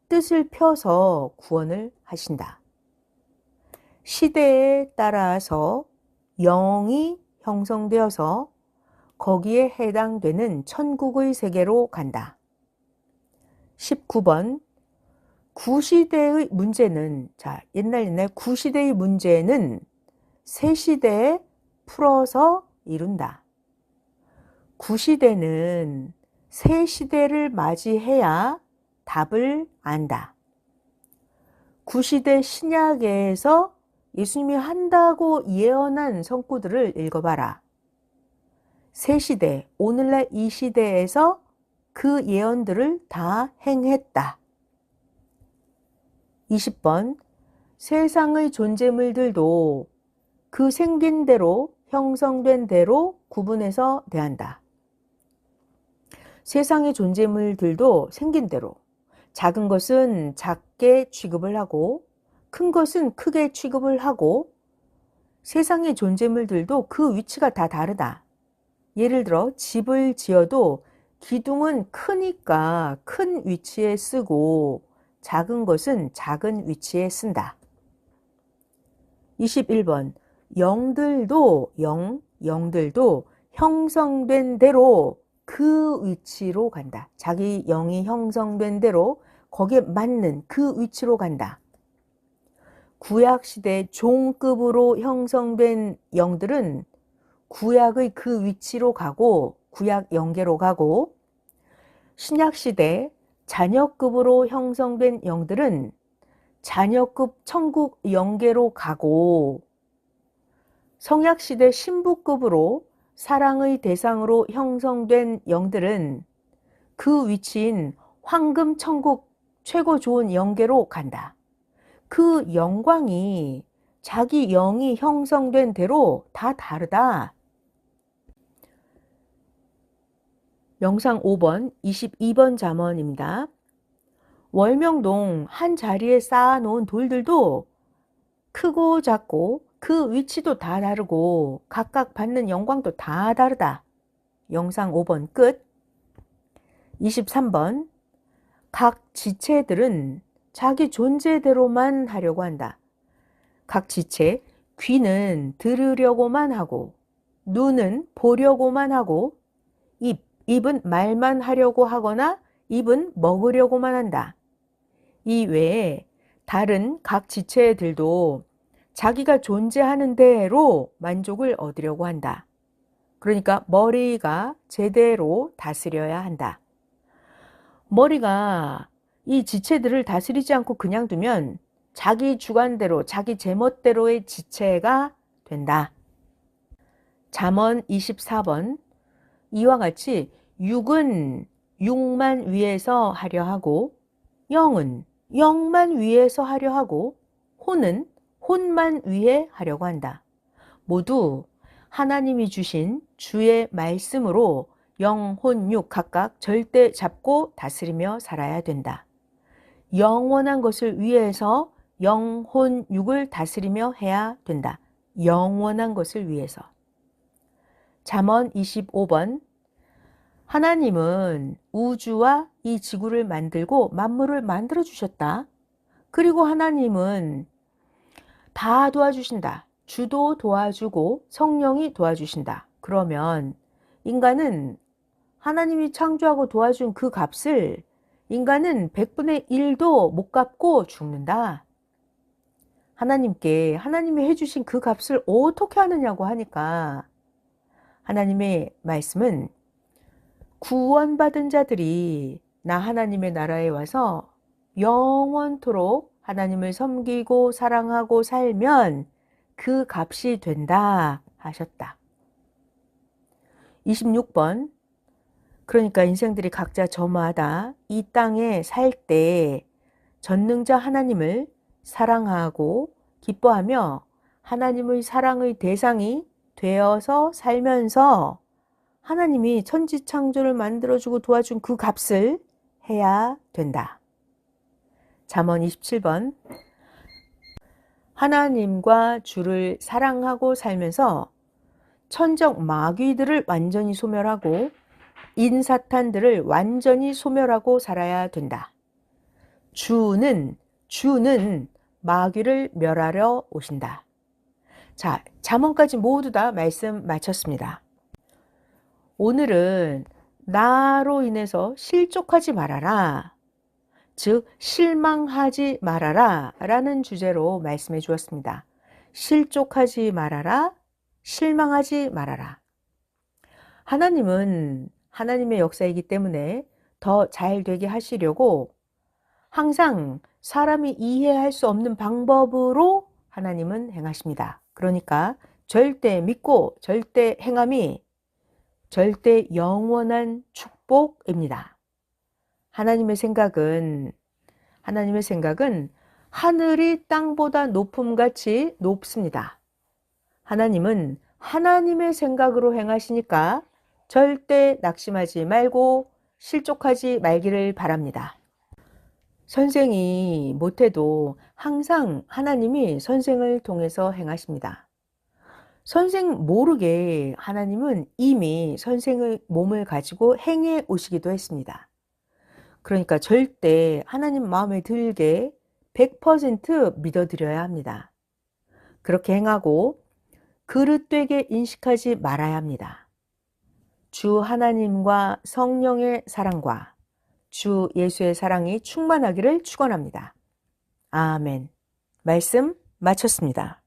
뜻을 펴서 구원을 하신다. 시대에 따라서 영이 형성되어서 거기에 해당되는 천국의 세계로 간다. 19번 구시대의 문제는 옛날 구시대의 문제는 새 시대에 풀어서 이룬다. 구시대는 새 시대를 맞이해야 답을 안다. 구시대 신약에서 예수님이 한다고 예언한 성구들을 읽어봐라. 새 시대, 오늘날 이 시대에서 그 예언들을 다 행했다. 20번 세상의 존재물들도 그 생긴 대로 형성된 대로 구분해서 대한다. 세상의 존재물들도 생긴 대로 작은 것은 작게 취급을 하고 큰 것은 크게 취급을 하고 세상의 존재물들도 그 위치가 다 다르다. 예를 들어 집을 지어도 기둥은 크니까 큰 위치에 쓰고 작은 것은 작은 위치에 쓴다. 21번 영들도 형성된 대로 그 위치로 간다. 자기 영이 형성된 대로 거기에 맞는 그 위치로 간다. 구약시대 종급으로 형성된 영들은 구약의 그 위치로 가고 구약 영계로 가고 신약시대 자녀급으로 형성된 영들은 자녀급 천국 영계로 가고 성약시대 신부급으로 사랑의 대상으로 형성된 영들은 그 위치인 황금 천국 최고 좋은 영계로 간다. 그 영광이 자기 영이 형성된 대로 다 다르다. 영상 5번, 22번 잠언입니다. 월명동 한 자리에 쌓아놓은 돌들도 크고 작고 그 위치도 다 다르고 각각 받는 영광도 다 다르다. 영상 5번 끝. 23번 각 지체들은 자기 존재대로만 하려고 한다. 각 지체, 귀는 들으려고만 하고 눈은 보려고만 하고 입은 말만 하려고 하거나 입은 먹으려고만 한다. 이 외에 다른 각 지체들도 자기가 존재하는 대로 만족을 얻으려고 한다. 그러니까 머리가 제대로 다스려야 한다. 머리가 이 지체들을 다스리지 않고 그냥 두면 자기 주관대로 자기 제멋대로의 지체가 된다. 잠언 24번 이와 같이 육은 육만 위에서 하려 하고 영은 영만 위에서 하려 하고 혼은 혼만 위에 하려고 한다. 모두 하나님이 주신 주의 말씀으로 영, 혼, 육 각각 절대 잡고 다스리며 살아야 된다. 영원한 것을 위해서 영, 혼, 육을 다스리며 해야 된다. 영원한 것을 위해서. 잠언 25번. 하나님은 우주와 이 지구를 만들고 만물을 만들어 주셨다. 그리고 하나님은 다 도와주신다. 주도 도와주고 성령이 도와주신다. 그러면 인간은 하나님이 창조하고 도와준 그 값을 인간은 100분의 1도 못 갚고 죽는다. 하나님이 해주신 그 값을 어떻게 하느냐고 하니까 하나님의 말씀은 구원받은 자들이 나 하나님의 나라에 와서 영원토록 하나님을 섬기고 사랑하고 살면 그 값이 된다 하셨다. 26번. 그러니까 인생들이 각자 저마다 이 땅에 살 때 전능자 하나님을 사랑하고 기뻐하며 하나님의 사랑의 대상이 되어서 살면서 하나님이 천지창조를 만들어주고 도와준 그 값을 해야 된다. 잠언 27번. 하나님과 주를 사랑하고 살면서 천적 마귀들을 완전히 소멸하고 인사탄들을 완전히 소멸하고 살아야 된다. 주는 마귀를 멸하러 오신다. 자, 잠언까지 모두 다 말씀 마쳤습니다. 오늘은 나로 인해서 실족하지 말아라. 즉 실망하지 말아라 라는 주제로 말씀해 주었습니다. 실족하지 말아라, 실망하지 말아라. 하나님은 하나님의 역사이기 때문에 더 잘 되게 하시려고 항상 사람이 이해할 수 없는 방법으로 하나님은 행하십니다. 그러니까 절대 믿고 절대 행함이 절대 영원한 축복입니다. 하나님의 생각은 하늘이 땅보다 높음같이 높습니다. 하나님은 하나님의 생각으로 행하시니까 절대 낙심하지 말고 실족하지 말기를 바랍니다. 선생이 못해도 항상 하나님이 선생을 통해서 행하십니다. 선생 모르게 하나님은 이미 선생의 몸을 가지고 행해 오시기도 했습니다. 그러니까 절대 하나님 마음에 들게 100% 믿어드려야 합니다. 그렇게 행하고 그릇되게 인식하지 말아야 합니다. 주 하나님과 성령의 사랑과 주 예수의 사랑이 충만하기를 축원합니다. 아멘. 말씀 마쳤습니다.